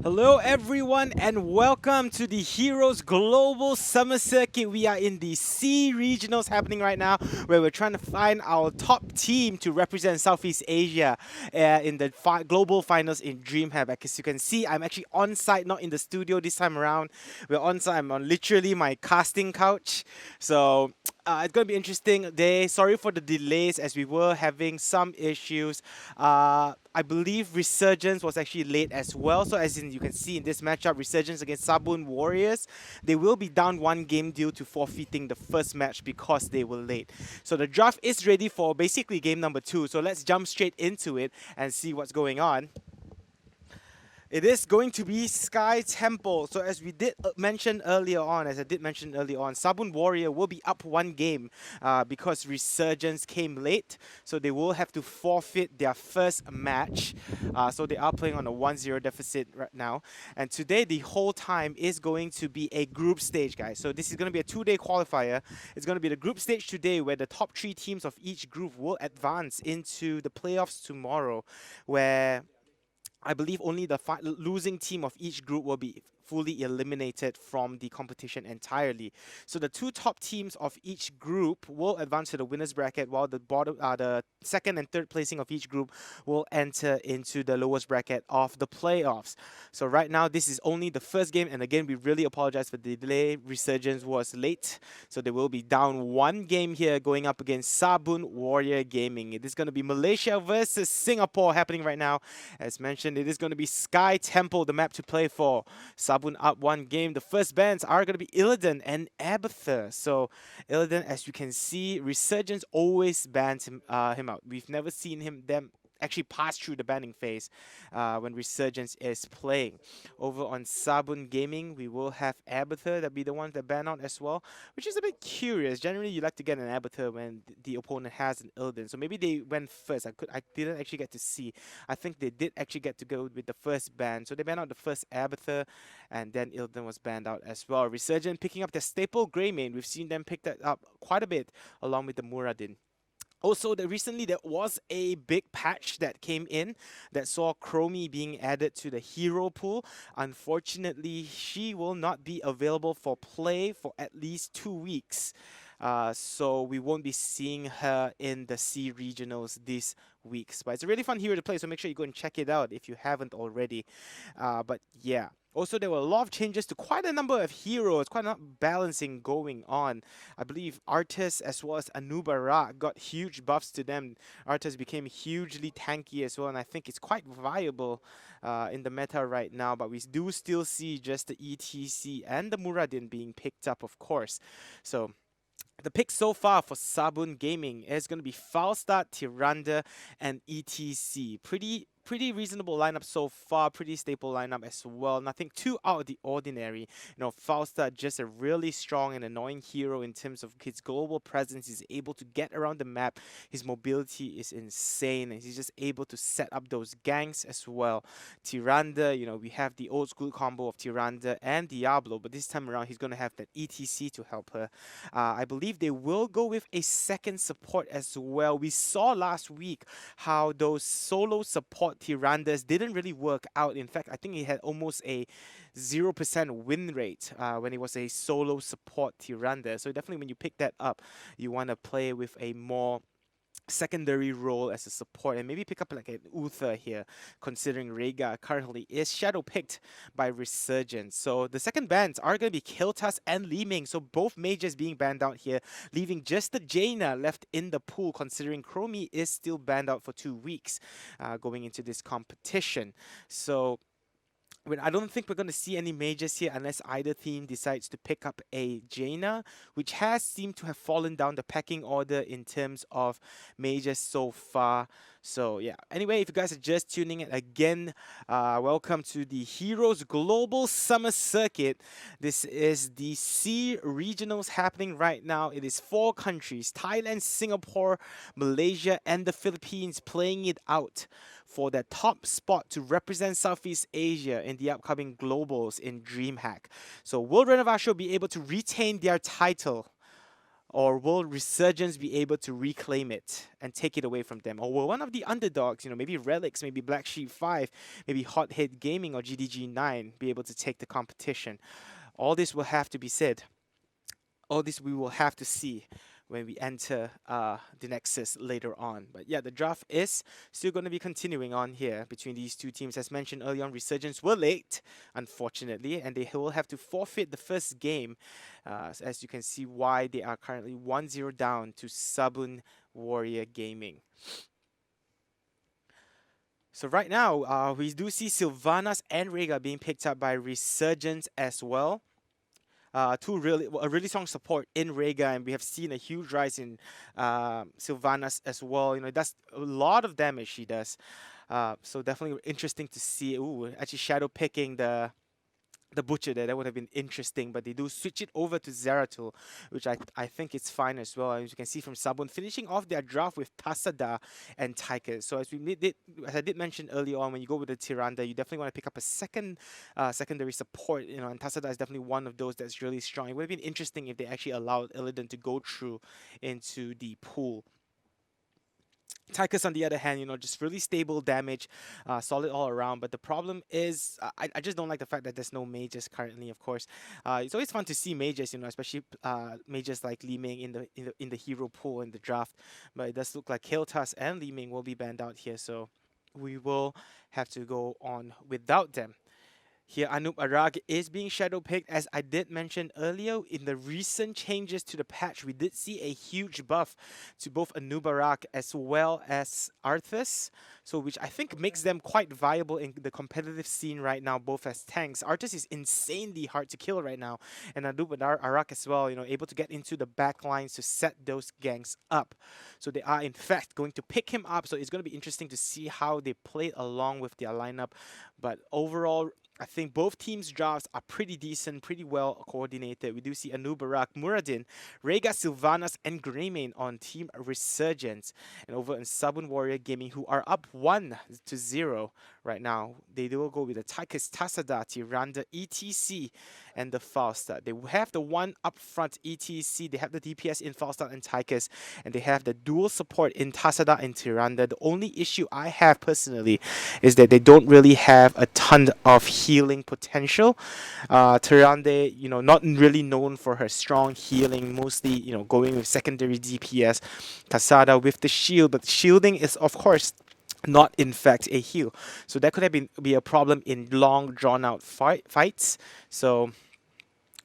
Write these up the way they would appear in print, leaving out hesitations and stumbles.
Hello, everyone, and welcome to the Heroes Global Summer Circuit. We are in the C regionals happening right now, where we're trying to find our top team to represent Southeast Asia in the global finals in DreamHack. As you can see, I'm actually on site, not in the studio this time around. We're on site. I'm on literally my casting couch. So it's going to be an interesting day. Sorry for the delays as we were having some issues. I believe Resurgence was actually late as well. So as in you can see in this matchup, Resurgence against Sabun Warriors, they will be down one game due to forfeiting the first match because they were late. So the draft is ready for basically game number 2. So let's jump straight into it and see what's going on. It is going to be Sky Temple. So as we did mention earlier on, as I did mention earlier on, Sabun Warrior will be up one game because Resurgence came late. So they will have to forfeit their first match. So they are playing on a 1-0 deficit right now. And today, the whole time is going to be a group stage, guys. So this is going to be a 2-day qualifier. It's going to be the group stage today where the top 3 teams of each group will advance into the playoffs tomorrow, where I believe only the losing team of each group will be fully eliminated from the competition entirely. So the 2 top teams of each group will advance to the winners bracket, while the second and third placing of each group will enter into the lowest bracket of the playoffs. So right now, this is only the first game, and again, we really apologize for the delay. Resurgence was late, so they will be down one game here, going up against Sabun Warrior Gaming. It is going to be Malaysia versus Singapore happening right now. As mentioned, it is going to be Sky Temple, the map to play for. Sabun up one game. The first bans are going to be Illidan and Abathur. So Illidan, as you can see, Resurgence always bans him out. We've never seen them actually pass through the banning phase when Resurgence is playing. Over on Sabun Gaming, we will have Abathur that be the ones that ban out as well, which is a bit curious. Generally, you like to get an Abathur when the opponent has an Illidan. So maybe they went first. I didn't actually get to see. I think they did actually get to go with the first ban. So they banned out the first Abathur, and then Illidan was banned out as well. Resurgent picking up their staple Grey Main. We've seen them pick that up quite a bit along with the Muradin. Also, recently there was a big patch that came in that saw Chromie being added to the hero pool. Unfortunately, she will not be available for play for at least 2 weeks. So we won't be seeing her in the C regionals this weeks. But it's a really fun hero to play, so make sure you go and check it out if you haven't already. But yeah. Also, there were a lot of changes to quite a number of heroes, quite a lot of balancing going on. I believe Artis as well as Anubara got huge buffs to them. Artis became hugely tanky as well, and I think it's quite viable in the meta right now. But we do still see just the ETC and the Muradin being picked up, of course. So the pick so far for Sabun Gaming is going to be Falstad, Tiranda, and ETC. Pretty reasonable lineup so far, pretty stable lineup as well. Nothing too out of the ordinary. You know, Falstad just a really strong and annoying hero in terms of his global presence. He's able to get around the map. His mobility is insane, and he's just able to set up those ganks as well. Tiranda, you know, we have the old school combo of Tiranda and Diablo, but this time around he's going to have that ETC to help her. I believe they will go with a second support as well. We saw last week how those solo support Tirandas didn't really work out. In fact, I think he had almost a 0% win rate when it was a solo support Tiranda. So definitely when you pick that up, you want to play with a more secondary role as a support and maybe pick up like an Uther here, considering Rhaegar currently is shadow picked by Resurgence. So the second bans are going to be Kiltas and Li Ming, so both mages being banned out here, leaving just the Jaina left in the pool, considering Chromie is still banned out for 2 weeks going into this competition. So I don't think we're going to see any mages here unless either team decides to pick up a Jaina, which has seemed to have fallen down the pecking order in terms of mages so far. So yeah, anyway, if you guys are just tuning in again, welcome to the Heroes Global Summer Circuit. This is the C regionals happening right now. It is 4 countries, Thailand, Singapore, Malaysia, and the Philippines, playing it out for their top spot to represent Southeast Asia in the upcoming globals in DreamHack. So will Renovation be able to retain their title? Or will Resurgence be able to reclaim it and take it away from them? Or will one of the underdogs, maybe Relics, maybe Black Sheep 5, maybe Hot Hit Gaming or GDG 9 be able to take the competition? All this will have to be said. All this we will have to see when we enter the Nexus later on. But yeah, the draft is still going to be continuing on here between these two teams. As mentioned earlier on, Resurgence were late, unfortunately, and they will have to forfeit the first game. As you can see why they are currently 1-0 down to Sabun Warrior Gaming. So right now, we do see Sylvanas and Rega being picked up by Resurgence as well. A really strong support in Rega, and we have seen a huge rise in Sylvanas as well. It does a lot of damage. She does, so definitely interesting to see. Ooh, actually shadow picking the butcher there. That would have been interesting, but they do switch it over to Zeratul, which I think it's fine as well. As you can see from Sabun finishing off their draft with Tasada and Tychus. So as I did mention earlier on, when you go with the Tyrande, you definitely want to pick up a secondary support. And Tasada is definitely one of those that's really strong. It would have been interesting if they actually allowed Illidan to go through into the pool. Tychus, on the other hand, just really stable damage, solid all around. But the problem is, I just don't like the fact that there's no mages currently. Of course, it's always fun to see mages, especially mages like Li Ming in the hero pool in the draft. But it does look like Kael'thas and Li Ming will be banned out here, so we will have to go on without them. Here, Anup Arag is being shadow picked. As I did mention earlier, in the recent changes to the patch, we did see a huge buff to both Anup Arag as well as Arthas, so which I think makes them quite viable in the competitive scene right now, both as tanks. Arthas is insanely hard to kill right now, and Anup Arag as well, able to get into the back lines to set those ganks up. So they are in fact going to pick him up, so it's going to be interesting to see how they play along with their lineup. But overall, I think both teams' drafts are pretty decent, pretty well coordinated. We do see Anubarak, Muradin, Rega, Sylvanas, and Greymane on Team Resurgence. And over in Sabun Warrior Gaming, who are up 1-0 right now, they will go with the Tychus, Tasada, Tyrande, ETC, and the Falstad. They have the one up front, ETC. They have the DPS in Falstad and Tychus, and they have the dual support in Tasada and Tyrande. The only issue I have personally is that they don't really have a ton of healing potential. Tyrande, not really known for her strong healing, mostly, going with secondary DPS. Tasada with the shield, but shielding is, of course, not in fact a heal. So that could have be a problem in long, drawn-out fights. So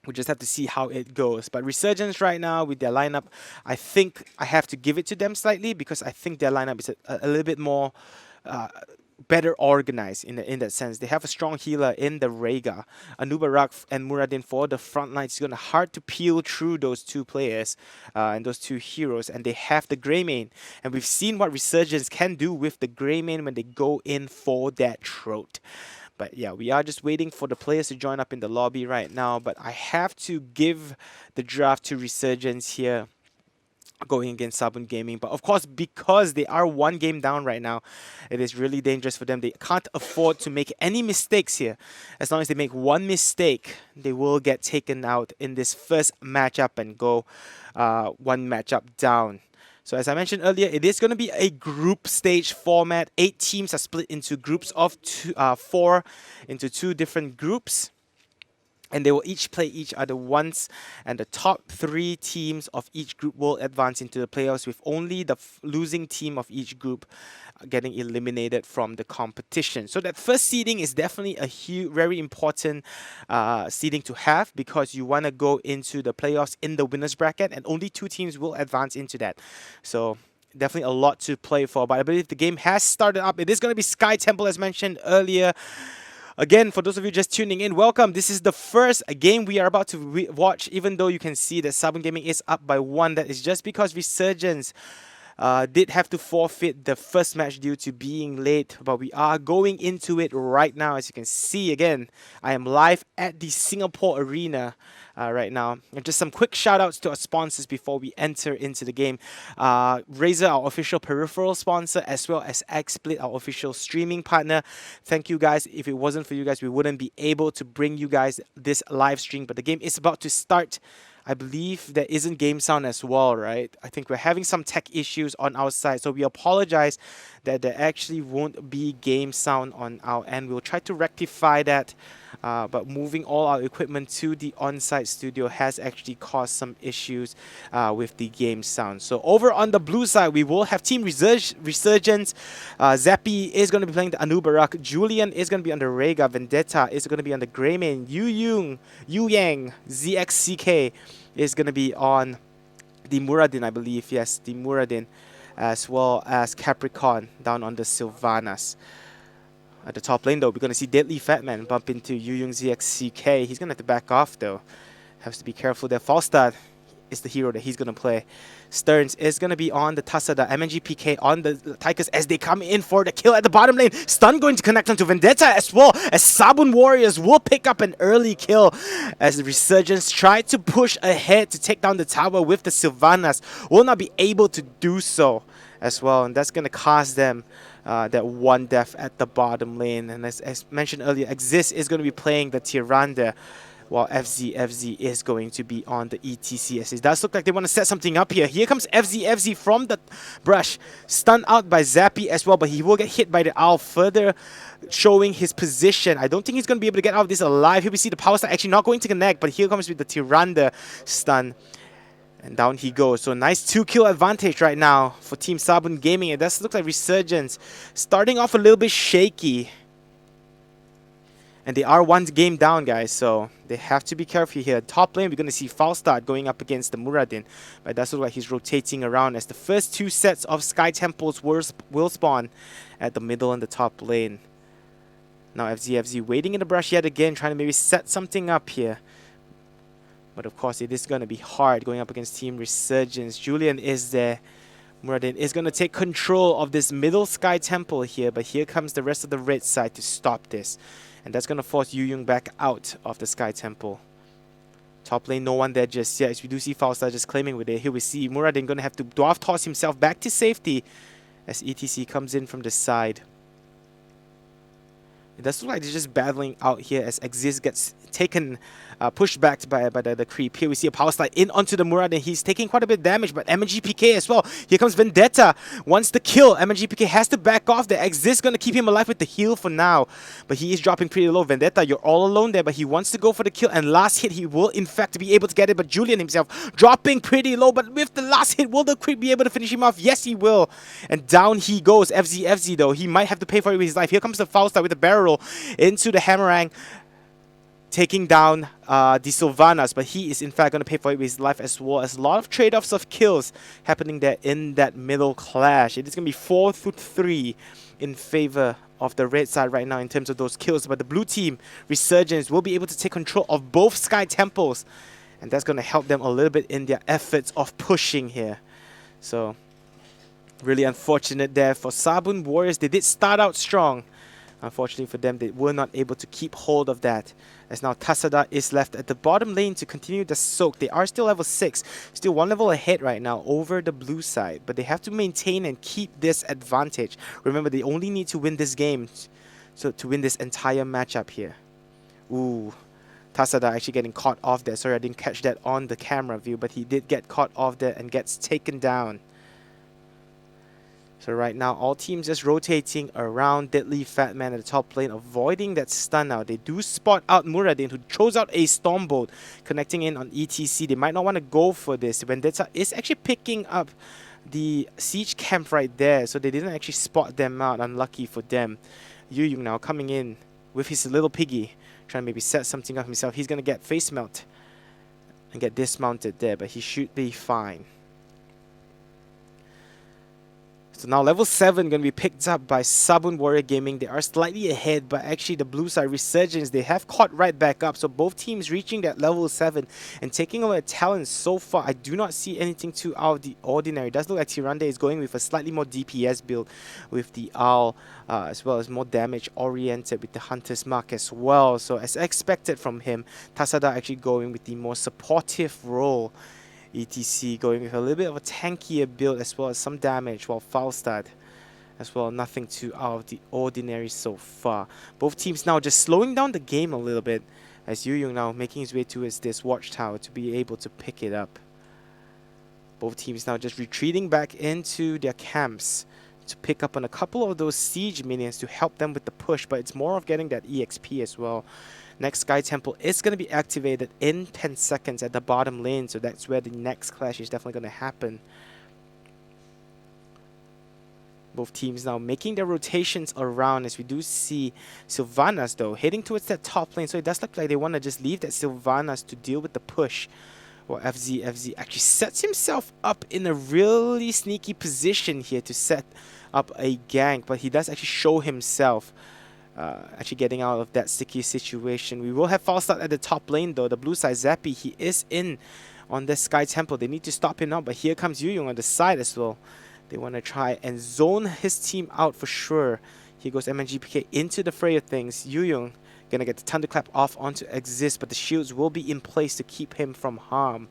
we just have to see how it goes. But Resurgence right now with their lineup, I think I have to give it to them slightly, because I think their lineup is a little bit more better organized in that sense. They have a strong healer in the Rega. Anubarak and Muradin for the front line. It's going to hard to peel through those two players and those two heroes. And they have the Greymane. And we've seen what Resurgence can do with the Greymane when they go in for that throat. But yeah, we are just waiting for the players to join up in the lobby right now. But I have to give the draft to Resurgence here, going against Sabun Gaming. But of course, because they are one game down right now, it is really dangerous for them. They can't afford to make any mistakes here. As long as they make one mistake, they will get taken out in this first matchup and go one matchup down. So as I mentioned earlier, it is going to be a group stage format. 8 teams are split into groups of 4 into 2 different groups. And they will each play each other once, and the top 3 teams of each group will advance into the playoffs, with only the losing team of each group getting eliminated from the competition. So that first seeding is definitely a very important seeding to have, because you want to go into the playoffs in the winners bracket, and only 2 teams will advance into that. So definitely a lot to play for. But I believe the game has started up. It is going to be Sky Temple, as mentioned earlier. Again, for those of you just tuning in, welcome. This is the first game we are about to watch, even though you can see that Sabun Gaming is up by 1. That is just because Resurgence did have to forfeit the first match due to being late. But we are going into it right now. As you can see, again, I am live at the Singapore Arena right now. And just some quick shout outs to our sponsors before we enter into the game. Razer, our official peripheral sponsor, as well as XSplit, our official streaming partner. Thank you guys. If it wasn't for you guys, we wouldn't be able to bring you guys this live stream. But the game is about to start I believe there isn't game sound as well, right? I think we're having some tech issues on our side, so we apologize that there actually won't be game sound on our end. We'll try to rectify that, but moving all our equipment to the on-site studio has actually caused some issues with the game sound. So over on the blue side, we will have Team Resurgence. Zappy is going to be playing the Anubarak. Julian is going to be on the Rega. Vendetta is going to be on the Greymane. Yu Yang, ZXCK is going to be on the Muradin, I believe. Yes, the Muradin, as well as Capricorn down on the Sylvanas. At the top lane, though, we're going to see Deadly Fatman bump into Yu Yung ZXCK. He's going to have to back off, though. Has to be careful there. Falstad is the hero that he's going to play. Stearns is going to be on the Tasada. MNGPK on the Tigers as they come in for the kill at the bottom lane. Stun going to connect onto Vendetta as well, as Sabun Warriors will pick up an early kill as the Resurgence try to push ahead to take down the tower with the Sylvanas. Will not be able to do so as well, and that's going to cost them that one death at the bottom lane. And as mentioned earlier, Exist is going to be playing the Tyrande, while FZ is going to be on the ETC. It does look like they want to set something up here. Here comes FZ from the brush. Stunned out by Zappy as well, but he will get hit by the owl, further showing his position. I don't think he's going to be able to get out of this alive. Here we see the power star actually not going to connect, but here comes with the Tyrande stun. And down he goes. So nice 2-kill advantage right now for Team Sabun Gaming. It does look like Resurgence starting off a little bit shaky. And they are one game down, guys, so they have to be careful here. Top lane, we're going to see Falstad going up against the Muradin. But it does look like he's rotating around as the first two sets of Sky Temples will spawn at the middle and the top lane. Now FZ waiting in the brush yet again, trying to maybe set something up here. But of course, it is going to be hard going up against Team Resurgence. Julian is there. Muradin is going to take control of this middle Sky Temple here, but here comes the rest of the red side to stop this. And that's going to force Yu Yung back out of the Sky Temple. Top lane, no one there just yet. As we do see Falstad just claiming with it. Here we see Muradin going to have to dwarf toss himself back to safety as ETC comes in from the side. It does look like they're just battling out here as Exist gets taken, pushed back by the creep. Here we see a power slide in onto the Muradin. He's taking quite a bit of damage, but MNGPK as well. Here comes Vendetta. Wants the kill. MNGPK has to back off. The Exist going to keep him alive with the heal for now. But he is dropping pretty low. Vendetta, you're all alone there, but he wants to go for the kill. And last hit, he will in fact be able to get it. But Julian himself dropping pretty low. But with the last hit, will the creep be able to finish him off? Yes, he will. And down he goes. FZ though. He might have to pay for it with his life. Here comes the Falstad with the barrel roll into the Hammerang, taking down the Sylvanas, but he is in fact going to pay for it with his life as well, as a lot of trade-offs of kills happening there in that middle clash. It is going to be 4-3 in favor of the red side right now in terms of those kills, but the blue team, Resurgence, will be able to take control of both Sky Temples, and that's going to help them a little bit in their efforts of pushing here. So, really unfortunate there for Sabun Warriors. They did start out strong. Unfortunately for them, they were not able to keep hold of that. As now Tasada is left at the bottom lane to continue the soak. They are still level 6. Still one level ahead right now over the blue side. But they have to maintain and keep this advantage. Remember, they only need to win this game to win this entire matchup here. Ooh. Tasada actually getting caught off there. Sorry, I didn't catch that on the camera view. But he did get caught off there and gets taken down. So right now, all teams just rotating around Deadly Fatman at the top lane, avoiding that stun now. They do spot out Muradin, who throws out a Stormbolt, connecting in on ETC. They might not want to go for this. Vendetta is actually picking up the siege camp right there, so they didn't actually spot them out. Unlucky for them. Yu Yung now coming in with his little piggy, trying to maybe set something up himself. He's going to get face melt and get dismounted there, but he should be fine. So now level 7 going to be picked up by Sabun Warrior Gaming. They are slightly ahead, but actually the blue side Resurgence, they have caught right back up. So both teams reaching that level 7 and taking over talents so far. I do not see anything too out of the ordinary. It does look like Tyrande is going with a slightly more DPS build with the Owl, as well as more damage oriented with the Hunter's Mark as well. So as expected from him, Tasada actually going with the more supportive role. ETC going with a little bit of a tankier build as well as some damage, while Falstad as well, nothing too out of the ordinary so far. Both teams now just slowing down the game a little bit, as Yu now making his way towards this watchtower to be able to pick it up. Both teams now just retreating back into their camps to pick up on a couple of those siege minions to help them with the push, but it's more of getting that EXP as well. Next Sky Temple is going to be activated in 10 seconds at the bottom lane, so that's where the next clash is definitely going to happen. Both teams now making their rotations around, as we do see Sylvanas though heading towards that top lane, so it does look like they want to just leave that Sylvanas to deal with the push. Well, FZ actually sets himself up in a really sneaky position here to set up a gank, but he does actually show himself actually getting out of that sticky situation. We will have false start at the top lane though. The blue side, Zappy, he is in on the Sky Temple. They need to stop him now, but here comes Yu on the side as well. They want to try and zone his team out for sure. Here goes MNGPK into the fray of things. Yu gonna get the Thunderclap off onto Exist, but the shields will be in place to keep him from harm.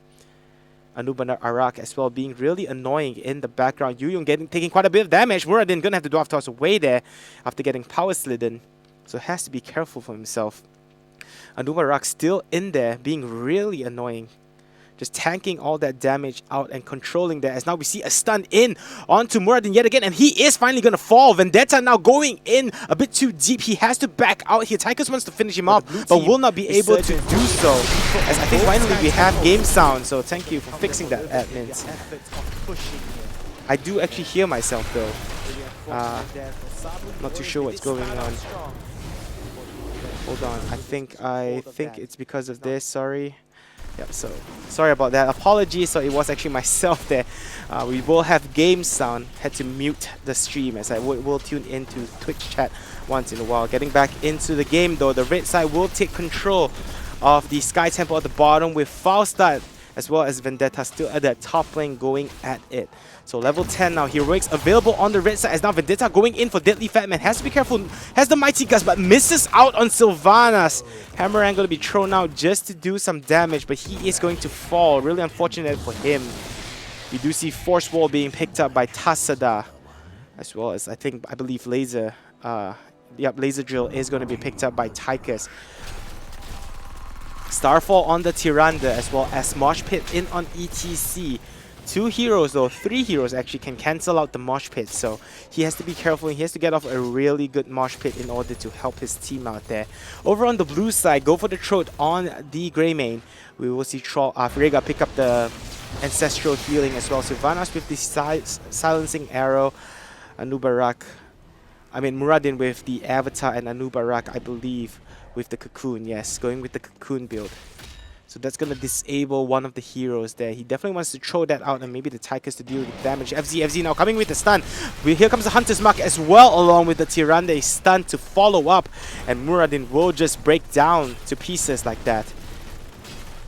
Anuba Arak as well being really annoying in the background. Yu taking quite a bit of damage. Muradin gonna have to dwarf toss away there after getting power slidden, so has to be careful for himself. Anuba Arak still in there being really annoying, just tanking all that damage out and controlling that, as now we see a stun in onto Muradin yet again, and he is finally going to fall. Vendetta now going in a bit too deep. He has to back out here. Tychus wants to finish him off, but will not be able to do so, as I think finally we have game sound, so thank you for fixing that, admins. I do actually hear myself though. Not too sure what's going on. Hold on, I think it's because of this, sorry. Yep, so sorry about that. Apologies, so it was actually myself there. We will have game sound. Had to mute the stream as I will tune into Twitch chat once in a while. Getting back into the game though, the red side will take control of the Sky Temple at the bottom with Faustad as well as Vendetta still at that top lane going at it. So level 10 now, Heroics available on the red side, as now Vendetta going in for Deadly Fatman. Has to be careful, has the Mighty Gust, but misses out on Sylvanas. Hammerang going to be thrown out just to do some damage, but he is going to fall. Really unfortunate for him. We do see Force Wall being picked up by Tasada, as well as I believe Laser. Laser Drill is going to be picked up by Tychus. Starfall on the Tyrande, as well as Mosh Pit in on ETC. 2 heroes though, 3 heroes actually can cancel out the Mosh Pit, so he has to be careful. He has to get off a really good Mosh Pit in order to help his team out there. Over on the blue side, go for the throat on the Grey Mane. We will see Frega pick up the Ancestral Healing as well. Sylvanas with the Silencing Arrow. Muradin with the Avatar, and Anubarak, I believe, with the Cocoon. Yes, going with the Cocoon build. So that's going to disable one of the heroes there. He definitely wants to throw that out, and maybe the Tychus to deal with the damage. FZ now coming with the stun. Here comes the Hunter's Mark as well, along with the Tyrande stun to follow up. And Muradin will just break down to pieces like that.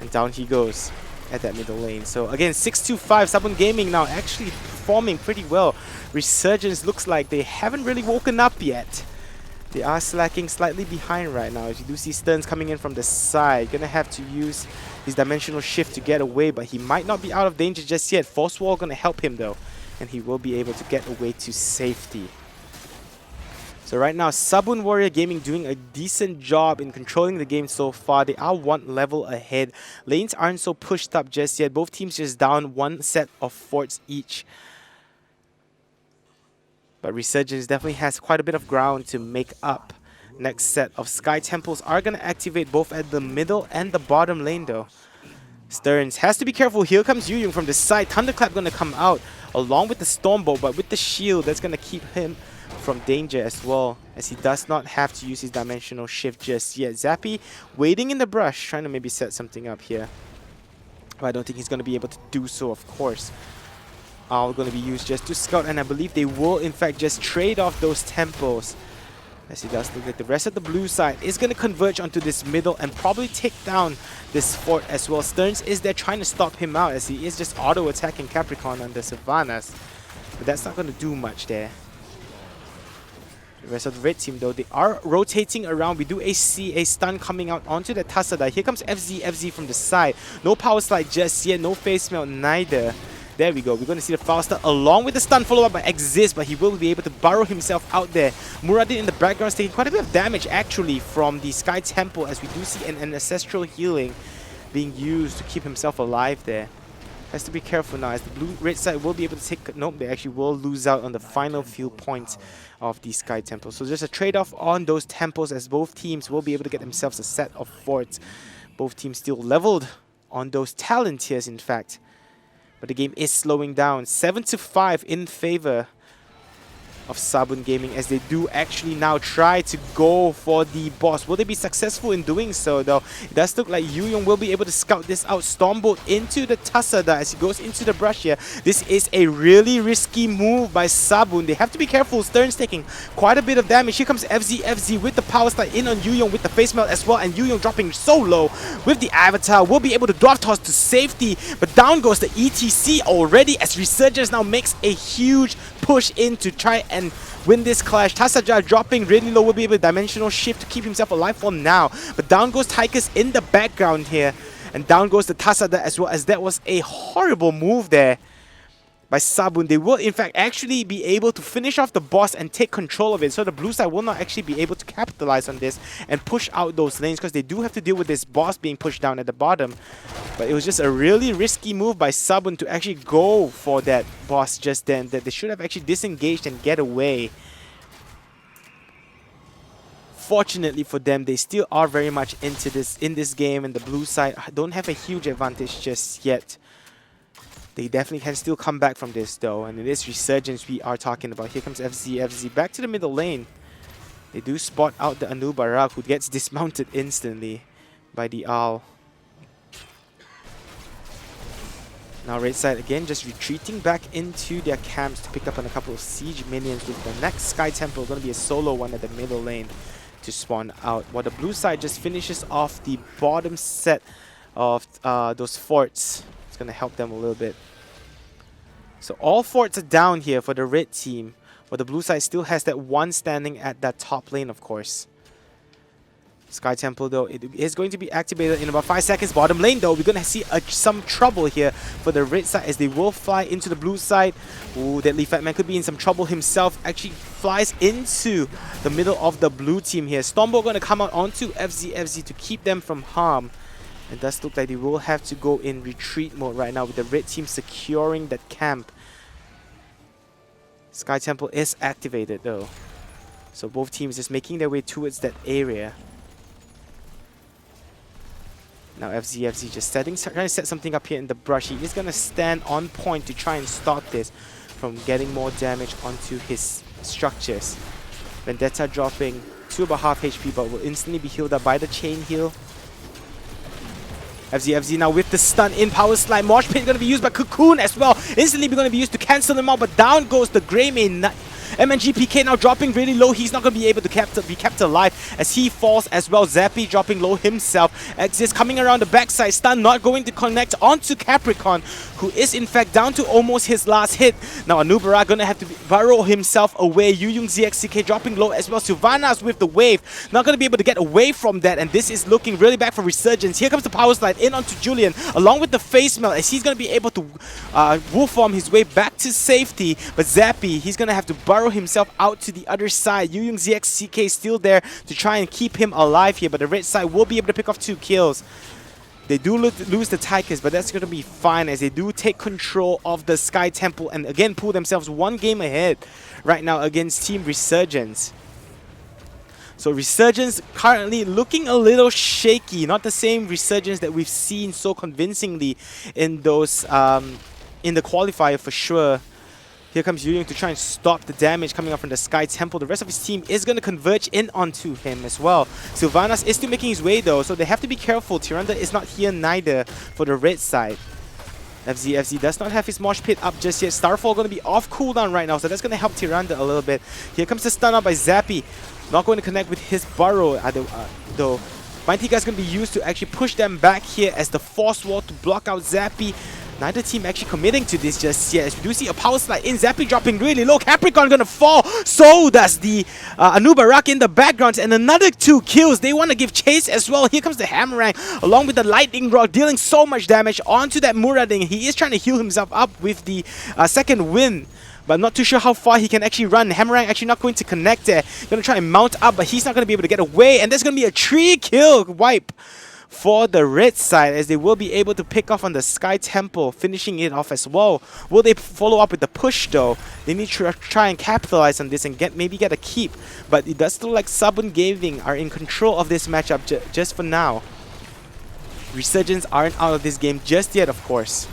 And down he goes at that middle lane. So again, 6-2-5. Sabun Gaming now actually performing pretty well. Resurgence looks like they haven't really woken up yet. They are slacking slightly behind right now, as you do see Stearns coming in from the side. Gonna have to use his Dimensional Shift to get away, but he might not be out of danger just yet. Force Wall gonna help him though, and he will be able to get away to safety. So right now, Sabun Warrior Gaming doing a decent job in controlling the game so far. They are 1 level ahead. Lanes aren't so pushed up just yet. Both teams just down 1 set of forts each. But Resurgence definitely has quite a bit of ground to make up. Next set of Sky Temples are going to activate both at the middle and the bottom lane though. Stearns has to be careful. Here comes Yu from the side. Thunderclap going to come out along with the Stormbolt, but with the shield, that's going to keep him from danger as well, as he does not have to use his Dimensional Shift just yet. Zappy waiting in the brush, trying to maybe set something up here. But I don't think he's going to be able to do so, of course. Are going to be used just to scout, and I believe they will in fact just trade off those temples, as he does look like the rest of the blue side is going to converge onto this middle and probably take down this fort as well. Stearns is there trying to stop him out, as he is just auto-attacking Capricorn on the Sylvanas, but that's not going to do much there. The rest of the red team though, they are rotating around. We do see a stun coming out onto the Tasada. Here comes FZ from the side. No power slide just yet, no face melt neither. There we go. We're going to see the foul start along with the stun follow up by Exist, but he will be able to burrow himself out there. Muradin in the background is taking quite a bit of damage actually from the Sky Temple, as we do see an ancestral healing being used to keep himself alive there. Has to be careful now, as the red side will be able to take... Nope, they actually will lose out on the final few points of the Sky Temple. So just a trade-off on those temples, as both teams will be able to get themselves a set of forts. Both teams still leveled on those talent tiers, in fact. But the game is slowing down. 7-5 in favor of Sabun Gaming, as they do actually now try to go for the boss. Will they be successful in doing so though? It does look like Yuyong will be able to scout this out. Stormbolt into the Tasada as he goes into the brush here. This is a really risky move by Sabun. They have to be careful. Stern's taking quite a bit of damage. Here comes FZ with the power slide in on Yuyong with the face melt as well, and Yuyong dropping so low with the avatar. Will be able to dwarf toss to safety, but down goes the ETC already, as Resurgence now makes a huge push in to try and win this clash. Tasaja dropping really low, will be able to dimensional shift to keep himself alive for now. But down goes Tychus in the background here. And down goes the Tasada as well, as that was a horrible move there by Sabun. They will in fact actually be able to finish off the boss and take control of it. So the blue side will not actually be able to capitalize on this and push out those lanes, because they do have to deal with this boss being pushed down at the bottom. But it was just a really risky move by Sabun to actually go for that boss just then, that they should have actually disengaged and get away. Fortunately for them, they still are very much into this in this game, and the blue side don't have a huge advantage just yet. They definitely can still come back from this though, and it is Resurgence we are talking about. Here comes FZ back to the middle lane. They do spot out the Anubarak, who gets dismounted instantly by the Owl. Now red side again just retreating back into their camps to pick up on a couple of siege minions, with the next Sky Temple going to be a solo one at the middle lane to spawn out, while the blue side just finishes off the bottom set of those forts. It's going to help them a little bit. So all forts are down here for the red team, but the blue side still has that one standing at that top lane, of course. Sky Temple though, it is going to be activated in about 5 seconds. Bottom lane though, we're going to see some trouble here for the red side, as they will fly into the blue side. Ooh, Deadly Fat Man could be in some trouble himself. Actually flies into the middle of the blue team here. Stormbolt going to come out onto FZ to keep them from harm. It does look like they will have to go in retreat mode right now, with the red team securing that camp. Sky Temple is activated though, so both teams just making their way towards that area. Now FZ just trying to set something up here in the brush. He is going to stand on point to try and stop this from getting more damage onto his structures. Vendetta dropping to about half HP, but will instantly be healed up by the chain heal. FZ now with the stun in power slide. Mosh Pit going to be used by Cocoon as well. Instantly going to be used to cancel him out, but down goes the Grey Main. MNGPK now dropping really low. He's not going to be able to be kept alive as he falls as well. Zappy dropping low himself. Exist coming around the backside. Stun not going to connect onto Capricorn, who is in fact down to almost his last hit. Now Anubara going to have to burrow himself away. Yuyong ZXCK dropping low as well. Sylvanas with the wave. Not going to be able to get away from that, and this is looking really bad for Resurgence. Here comes the power slide in onto Julian along with the face melt, as he's going to be able to wolf form his way back to safety. But Zappy, he's going to have to burrow himself out to the other side. Yuyong ZXCK still there to try and keep him alive here, but the red side will be able to pick off 2 kills. They do lose the Tychus, but that's going to be fine, as they do take control of the Sky Temple and again pull themselves 1 game ahead right now against Team Resurgence. So Resurgence currently looking a little shaky, not the same Resurgence that we've seen so convincingly in those in the qualifier for sure. Here comes Yuyong to try and stop the damage coming up from the Sky Temple. The rest of his team is going to converge in onto him as well. Sylvanas is still making his way though, so they have to be careful. Tyrande is not here neither for the red side. FZ does not have his mosh pit up just yet. Starfall going to be off cooldown right now, so that's going to help Tyrande a little bit. Here comes the stun out by Zappy. Not going to connect with his burrow though. Mighty Guy's going to be used to actually push them back here as the force wall to block out Zappy. neither team actually committing to this just yet. As we do see a power slide in, Zappy dropping really low. Capricorn gonna fall. So does the Anubarak in the background, and another 2 kills. They want to give chase as well. Here comes the Hammerang along with the Lightning Rod, dealing so much damage onto that Muradin. He is trying to heal himself up with the second win, but I'm not too sure how far he can actually run. Hammerang actually not going to connect there. Gonna try and mount up, but he's not gonna be able to get away. And there's gonna be a 3-kill wipe for the red side, as they will be able to pick off on the Sky Temple, finishing it off as well. Will they follow up with the push though? They need to try and capitalize on this and maybe get a keep. But it does look like Sabun Gaming are in control of this matchup just for now. Resurgence aren't out of this game just yet, of course.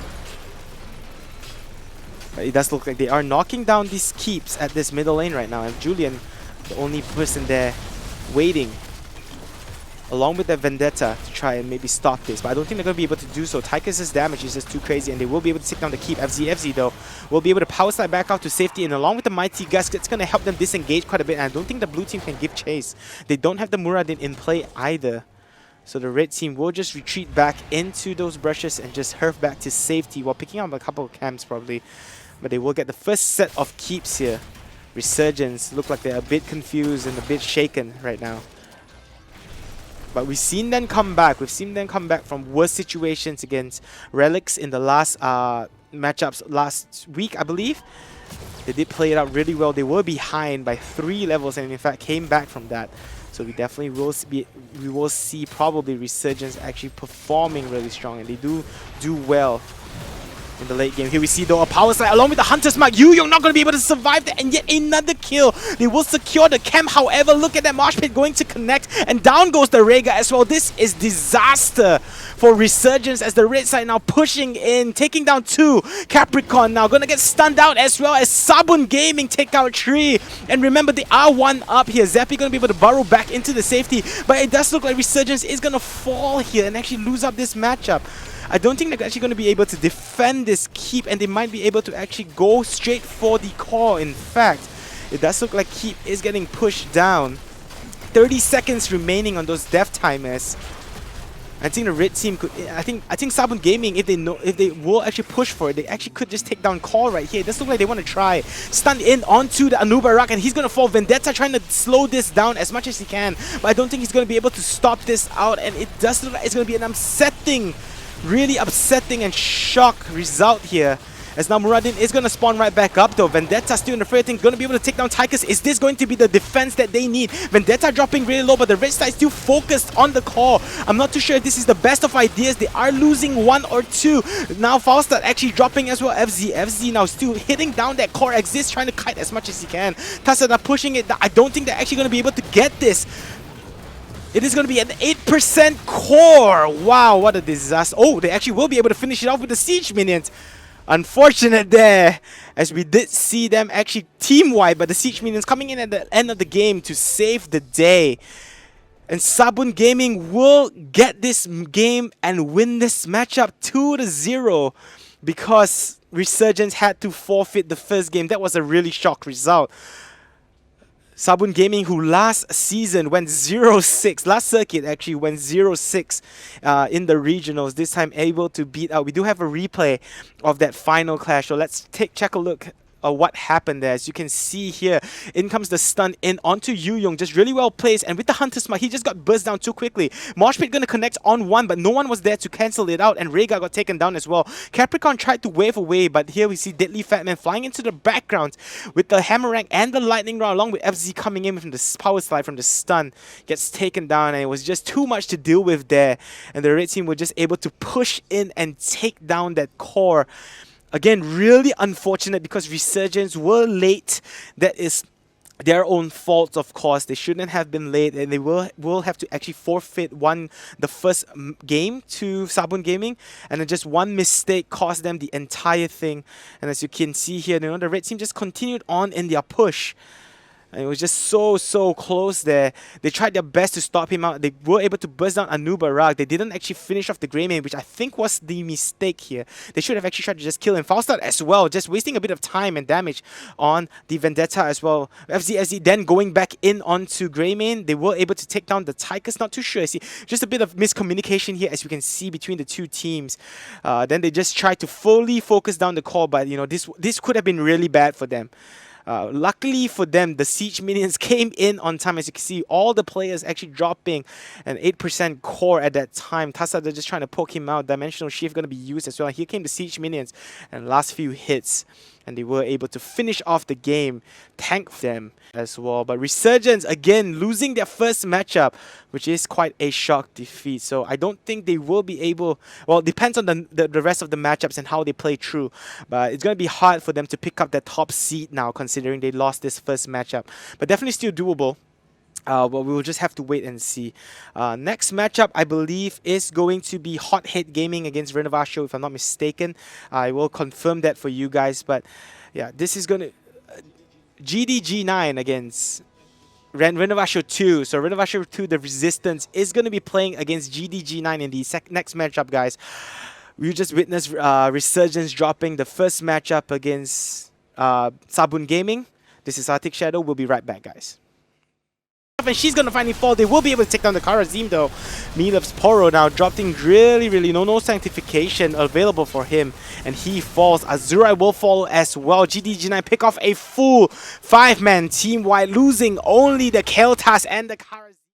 But it does look like they are knocking down these keeps at this middle lane right now. And Julian, the only person there waiting, along with the Vendetta, to try and maybe stop this. But I don't think they're going to be able to do so. Tychus's damage is just too crazy, and they will be able to take down the keep. FZ though will be able to power slide back out to safety, and along with the Mighty Gust, it's going to help them disengage quite a bit. And I don't think the blue team can give chase. They don't have the Muradin in play either. So the red team will just retreat back into those brushes and just hurf back to safety while picking up a couple of camps probably. But they will get the first set of keeps here. Resurgence look like they're a bit confused and a bit shaken right now. But we've seen them come back. We've seen them come back from worse situations against Relics in the last matchups last week, I believe. They did play it out really well. They were behind by 3 levels and in fact came back from that. So we definitely will see probably Resurgence actually performing really strong, and they do well in the late game. Here we see though a power slide along with the Hunter's Mark. Yuyong not going to be able to survive that, and yet another kill. They will secure the camp. However, look at that Marsh Pit going to connect, and down goes the Rega as well. This is disaster for Resurgence as the red side now pushing in, taking down 2. Capricorn now going to get stunned out as well as Sabun Gaming take out 3. And remember, they are 1 up here. Zappy going to be able to burrow back into the safety, but it does look like Resurgence is going to fall here and actually lose up this matchup. I don't think they're actually going to be able to defend this keep, and they might be able to actually go straight for the core. In fact, it does look like keep is getting pushed down. 30 seconds remaining on those death timers. I think the red team could. I think Sabun Gaming, if they will actually push for it, they actually could just take down core right here. It does look like they want to try stun in onto the Anubarak, and he's going to fall. Vendetta trying to slow this down as much as he can, but I don't think he's going to be able to stop this out, and it does look like it's going to be an upsetting, really upsetting and shock result here. As now Muradin is going to spawn right back up though. Vendetta still in the fray thing, going to be able to take down Tychus. Is this going to be the defense that they need? Vendetta dropping really low, but the red side still focused on the core. I'm not too sure if this is the best of ideas. They are losing 1 or 2. Now Falstad actually dropping as well. FZ now still hitting down that core. Exist trying to kite as much as he can. Tassada pushing it. I don't think they're actually going to be able to get this. It is going to be an 8% core. Wow, what a disaster. Oh, they actually will be able to finish it off with the siege minions. Unfortunate there, as we did see them actually team-wide, but the siege minions coming in at the end of the game to save the day. And Sabun Gaming will get this game and win this matchup 2-0 because Resurgence had to forfeit the first game. That was a really shock result. Sabun Gaming, who last season went 0-6, last circuit actually went 0-6 in the regionals, this time able to beat out. We do have a replay of that final clash, so let's check a look what happened there. As you can see here, in comes the stun in onto Yuyong, just really well placed, and with the Hunter's Mark, he just got burst down too quickly. Moshpit gonna connect on 1, but no one was there to cancel it out, and Rega got taken down as well. Capricorn tried to wave away, but here we see Deadly Fatman flying into the background with the Hammerang and the Lightning Rod, along with FZ coming in from the power slide from the stun. Gets taken down, and it was just too much to deal with there, and the red team were just able to push in and take down that core. Again, really unfortunate because Resurgence were late. That is their own fault, of course. They shouldn't have been late, and they will have to actually forfeit the first game to Sabun Gaming, and then just one mistake cost them the entire thing. And as you can see here, the red team just continued on in their push. And it was just so close there. They tried their best to stop him out. They were able to burst down Anubarak. They didn't actually finish off the Grey Mane, which I think was the mistake here. They should have actually tried to just kill him. Falstad as well, just wasting a bit of time and damage on the Vendetta as well. FZSZ then going back in onto Grey Mane. They were able to take down the Tigers. Not too sure. See, just a bit of miscommunication here, as you can see, between the two teams. Then they just tried to fully focus down the core, but you know, this could have been really bad for them. Luckily for them, the siege minions came in on time. As you can see, all the players actually dropping an 8% core at that time. Tassa, they're just trying to poke him out. Dimensional Shift going to be used as well. Here came the siege minions and last few hits. And they were able to finish off the game, tank them as well. But Resurgence, again, losing their first matchup, which is quite a shock defeat. So I don't think they will be able... Well, it depends on the rest of the matchups and how they play through. But it's going to be hard for them to pick up that top seed now, considering they lost this first matchup. But definitely still doable. But we will just have to wait and see. Next matchup, I believe, is going to be Hot Hit Gaming against Renovation, if I'm not mistaken. I will confirm that for you guys. But yeah, this is going to... GDG9 against Renovation 2. So Renovation 2, the Resistance, is going to be playing against GDG9 in the next matchup, guys. We just witnessed Resurgence dropping the first matchup against Sabun Gaming. This is Arctic Shadow. We'll be right back, guys. And she's gonna finally fall. They will be able to take down the Karazim though. Milev's Poro now dropping really no sanctification available for him, and he falls. Azurai will fall as well. GDG9 pick off a full 5-man team while losing only the Keltas and the Karazim.